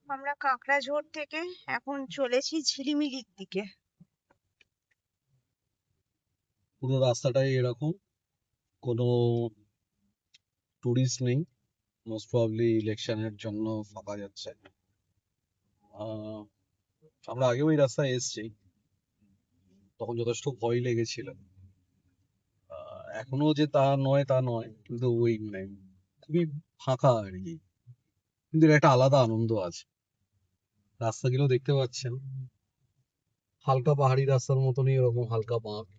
আমরা কাঁকড়াঝোড় থেকে এখন চলেছি ঝিলিমিলির দিকে। পুরো রাস্তাটাই এরকম, কোনো টুরিস্ট নেই। মোস্ট প্রবাবলি ইলেকশনের জন্য ফাঁকা যাচ্ছে। আহ, আমরা আগেও এই রাস্তায় এসেছি, তখন যথেষ্ট ভয় লেগেছিল। এখনো যে তা নয় তা নয়, কিন্তু ওই মানে খুবই ফাঁকা আর কি। কিন্তু এর একটা আলাদা আনন্দ আছে। রাস্তাগুলো দেখতে পাচ্ছেন, হালকা পাহাড়ি রাস্তার মতনই এরকম হালকা বাঁক,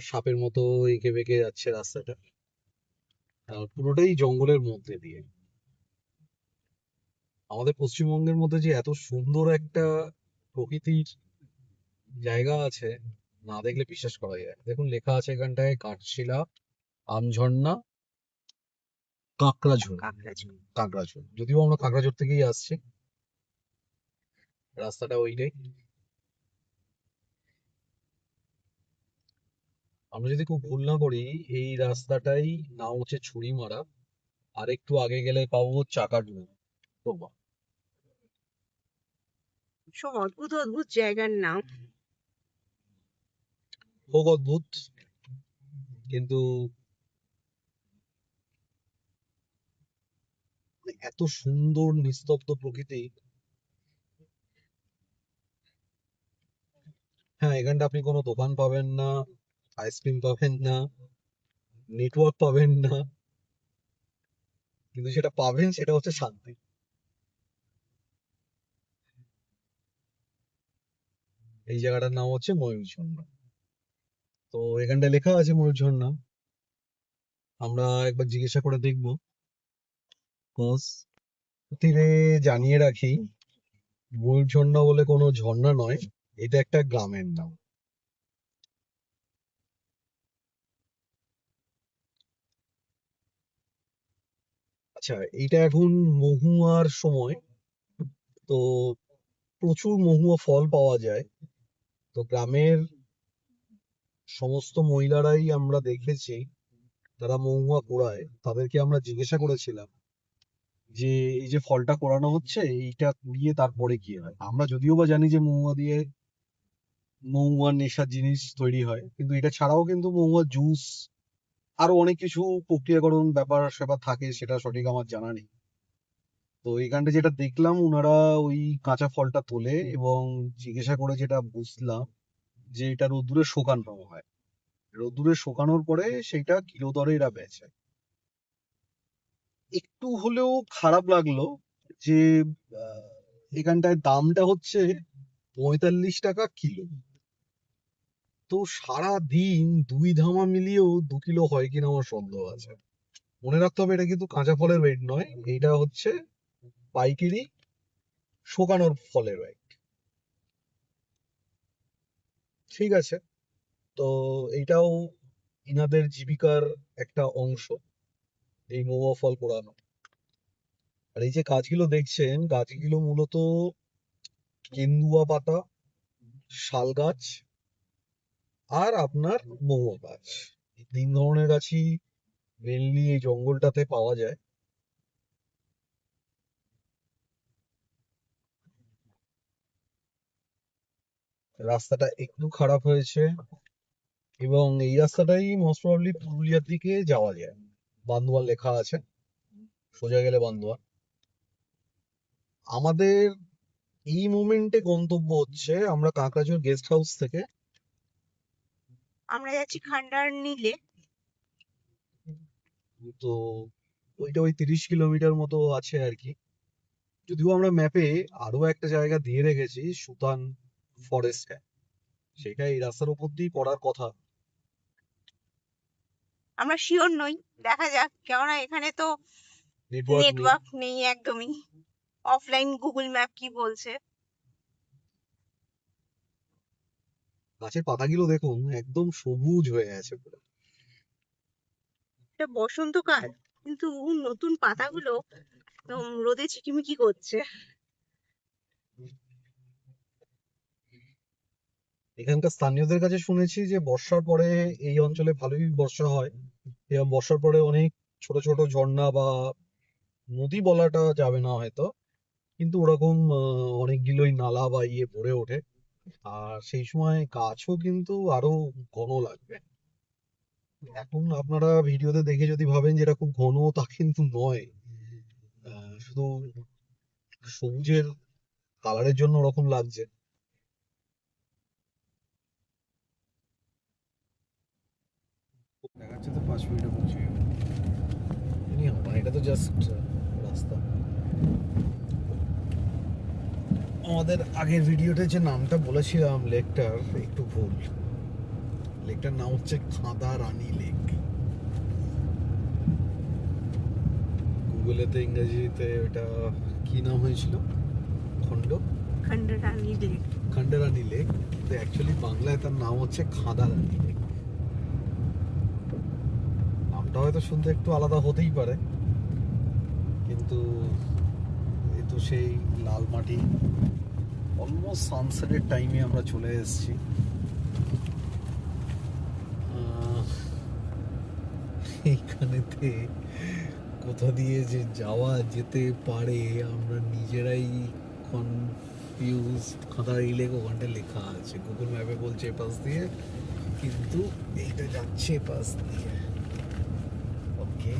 সাপের মতো এঁকে বেঁকে যাচ্ছে রাস্তাটা। আর পুরোটাই জঙ্গলের মধ্যে দিয়ে। আমাদের পশ্চিমবঙ্গের মধ্যে যে এত সুন্দর একটা প্রকৃতির জায়গা আছে, না দেখলে বিশ্বাস করা যায় না। দেখুন লেখা আছে এখানটায় ঘাটশিলা, আমঝর্ণা, কাঁকড়াঝোড়। কাঁকড়াঝোড়। কাঁকড়াঝোড়, যদিও আমরা কাঁকড়াঝোড় থেকেই আসছি, রাস্তাটা ওইটাই। আমরা যদি খুব ভুল না করি, এই রাস্তাটাই নাম হচ্ছে ছুরিমারা, আর একটু আগে গেলে পাবো চাকাডোবা। সব অদ্ভুত অদ্ভুত জায়গার নাম। হোক অদ্ভুত, কিন্তু এত সুন্দর নিস্তব্ধ প্রকৃতি। হ্যাঁ, এখানটা আপনি কোনো দোকান পাবেন না, আইসক্রিম পাবেন না, নেটওয়ার্ক পাবেন না, কিন্তু সেটা পাবেন সেটা হচ্ছে শান্তি। এই জায়গাটার নাম হচ্ছে ময়ূরঝর্ণা। তো এখানটা লেখা আছে ময়ূরঝর্ণা, আমরা একবার জিজ্ঞাসা করে দেখবো। কজ তীরে জানিয়ে রাখি, ময়ূরঝর্ণা বলে কোনো ঝর্ণা নয়, এটা একটা গ্রামের নাম। আচ্ছা, এইটা এখন মহুয়ার সময়, তো প্রচুর মহুয়া ফল পাওয়া যায়। তো গ্রামের সমস্ত মহিলারাই আমরা দেখেছি, তারা মহুয়া কুড়ায়। তাদেরকে আমরা জিজ্ঞাসা করেছিলাম যে এই যে ফলটা কোরানো হচ্ছে, এইটা কুড়িয়ে তারপরে কি হয়। আমরা যদিও বা জানি যে মহুয়া দিয়ে মহুয়ার নেশার জিনিস তৈরি হয়, কিন্তু এটা ছাড়াও কিন্তু মহুয়ার জুস, আরো অনেক কিছু প্রক্রিয়াকরণ ব্যাপার স্যাপার থাকে, সেটা সঠিক আমার জানা নেই। তো এইখানটা যেটা দেখলাম, ওনারা ওই কাঁচা ফলটা তোলে এবং জিজ্ঞাসা করে যেটা বুঝলাম যে এটা রোদ্দুরে শুকানো হয়। রোদ্দুরে শুকানোর পরে সেইটা কিলো দরে এরা বেচে। একটু হলেও খারাপ লাগলো যে আহ, এখানটায় দামটা হচ্ছে 45 টাকা কিলো। তো সারা দিন দুই ধামা মিলিয়েও 2 কিলো হয় কিনা আমার সন্দেহ আছে। মনে রাখতে হবে, এটা কিন্তু কাঁচা ফলের ওয়েট নয়, এটা হচ্ছে পাইকারি শুকানোর ফলের ওয়েট। ঠিক আছে, তো এইটাও ইনাদের জীবিকার একটা অংশ, এই মহুয়া ফল পোড়ানো। আর এই যে গাছগুলো দেখছেন, গাছগুলো মূলত কেন্দুয়া পাতা, শাল গাছ, আর আপনার মহুয়া গাছ। এই 3 ধরনের গাছই মেনলি এই জঙ্গলটাতে পাওয়া যায়। রাস্তাটা একটু খারাপ হয়েছে, এবং এই রাস্তাটাই মোস্ট প্রবাবলি পুরুলিয়ার দিকে যাওয়া যায়। বান্দোয়ান লেখা আছে, সোজা গেলে বান্দোয়ান। আমাদের এই মোমেন্টে গন্তব্য হচ্ছে, আমরা কাঁকড়াঝোড় গেস্ট হাউস থেকে আমরা যাচ্ছি খান্ডার নীলে। তো ওইটা ওই 30 কিলোমিটার মতো আছে আর কি। যদিও আমরা ম্যাপে আরো একটা জায়গা দিয়ে রেখেছি, সুতান ফরেস্ট ক্যাম্প, সেটা এই রাস্তার উপর দিয়েই পড়ার কথা। আমরা শিওর নই, দেখা যাক, কেননা এখানে তো নেটওয়ার্ক নেই। নেটওয়ার্ক নেই একদমই। অফলাইন গুগল ম্যাপ কি বলছে। গাছের পাতাগুলো দেখুন, একদম সবুজ হয়ে আছে পুরো। এটা বসন্তকাল, কিন্তু নতুন পাতাগুলো একদম রোদে ঝিকিমিকি করছে। এখানকার স্থানীয়দের কাছে শুনেছি যে বর্ষার পরে এই অঞ্চলে ভালোই বর্ষা হয়, এবং বর্ষার পরে অনেক ছোট ছোট ঝর্ণা বা নদী বলাটা যাবে না হয়তো, কিন্তু ওরকম অনেকগুলোই নালা বা ইয়ে ভরে ওঠে, আর সেই সময় গাছও কিন্তু আরো ঘন লাগবে। এখন আপনারা ভিডিওতে দেখে যদি ভাবেন যে এটা খুব ঘন, তা কিন্তু নয়। শুধু সবুজের কালারের জন্য ওরকম লাগছে। দেখাচ্ছে তো 5 মিনিটে পৌঁছে যাবে। এটা তো জাস্ট রাস্তা। আমাদের আগের ভিডিওতে যে নামটা বলেছিলাম লেকটার, একটু ভুল। লেকটার নাম হচ্ছে খাদা রানী লেক। গুগলেতে ইংরেজিতে এটা কি নাম হয়েছিল? খন্ডরানী লেক। খন্ডরানী লেক, কিন্তু অ্যাকচুয়ালি বাংলায় তার নাম হচ্ছে খাদা রানী লেক। নামটা হয়তো শুনতে একটু আলাদা হতেই পারে, কিন্তু এই তো সেই লাল মাটি। অলমোস্ট সানসেটের টাইমে আমরা চলে এসেছি। এইখানেতে কোথা দিয়ে যে যাওয়া যেতে পারে আমরা নিজেরাই কনফিউজ। খাদা এই লেক ওখানটা লেখা আছে, গুগল ম্যাপে বলছে এ পাশ দিয়ে, কিন্তু এইটা যাচ্ছে এ পাশ দিয়ে। ওকে,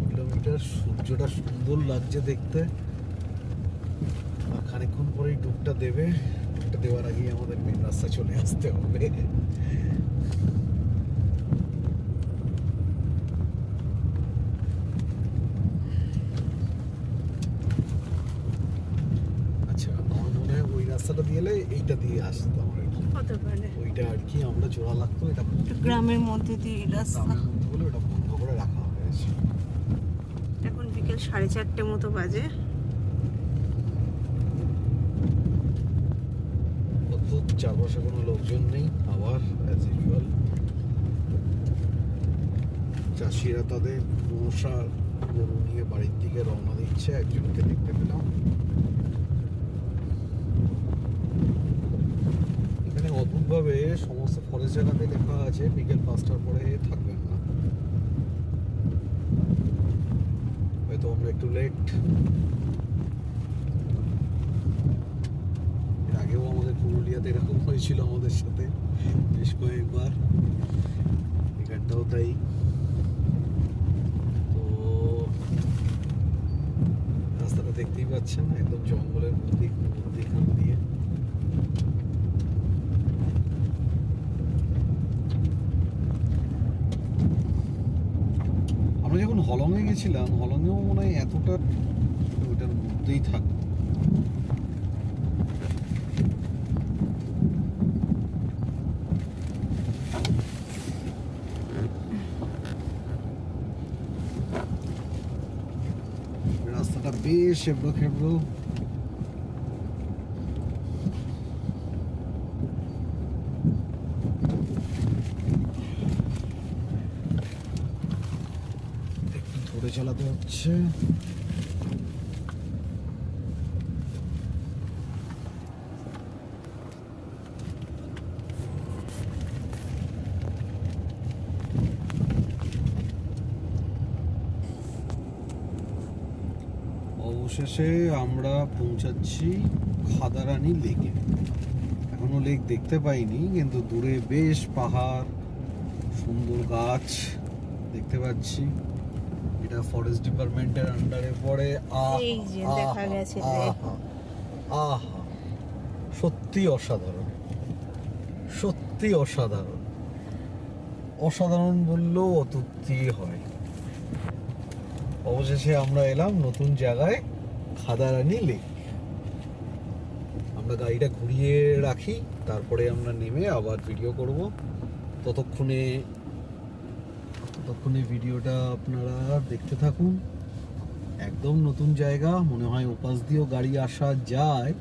কিলোমিটার সূর্যটা সুন্দর লাগছে দেখতে। আর খানিকক্ষণ পরেই ডুবটা দেবে। ডুবটা দেওয়ার আগেই আমাদের মেন রাস্তা চলে আসতে হবে। আচ্ছা, আমার মনে হয় ওই রাস্তাটা দিয়ে এলে এইটা দিয়ে আসতাম আর কি। হতে পারে ওইটা আর কি আমরা জোড়া লাগতো, এটা গ্রামের মধ্যে দিয়ে এই রাস্তা। গ্রামের মধ্যে বলে ওটা বন্ধ করে রাখা হয়েছে। এখন বিকেল 4:30 মতো বাজে। অদ্ভুত, চারপাশে কোনো লোকজন নেই, আবার অ্যাজ ইউজুয়াল চাষিরা তাদের মশা গরু নিয়ে বাড়ির দিকে রওনা দিচ্ছে। একজনকে দেখতে পেলাম। এখানে অদ্ভুতভাবে সমস্ত ফরেস্ট জায়গাতে লেখা আছে বিকেল 5টার পরে থাকবেন না। হয়তো আমরা একটু লেট। এর আগেও আমাদের পুরুলিয়াতে এরকম হয়েছিল আমাদের সাথে বেশ কয়েকবার। এখানটাও তাই। তো রাস্তাটা দেখতেই পাচ্ছেন, একদম জঙ্গলের মধ্যেখান দিয়ে। আমরা যখন হলংয়ে গেছিলাম, হলংয়েও মনে হয় এতটা ওইটার মধ্যেই থাকতো। রাস্তাটা বেশ এবড়ো খেবড়ো। একটু ধরে চালাতে হচ্ছে। অবশেষে আমরা পৌঁছাচ্ছি খাদারানী লেকে। এখনো লেক দেখতে পাইনি, কিন্তু দূরে বেশ পাহাড়, সুন্দর গাছ দেখতে পাচ্ছি। এটা ফরেস্ট ডিপার্টমেন্টের আন্ডারে পড়ে। এই যে দেখা গেছে লেক। আহা, সত্যি অসাধারণ, সত্যি অসাধারণ। অসাধারণ বললেও অত্যুক্তি হয়। অবশেষে আমরা এলাম নতুন জায়গায়, খাদারানী লেক। আমরা গাড়িটা ঘুরিয়ে রাখি, তারপরে আমরা নেমে আবার ভিডিও করব। ততক্ষণে ভিডিওটা আপনারা দেখতে থাকুন। একদম নতুন জায়গা, মনে হয় ওপাশ দিয়েও গাড়ি আসা যায়।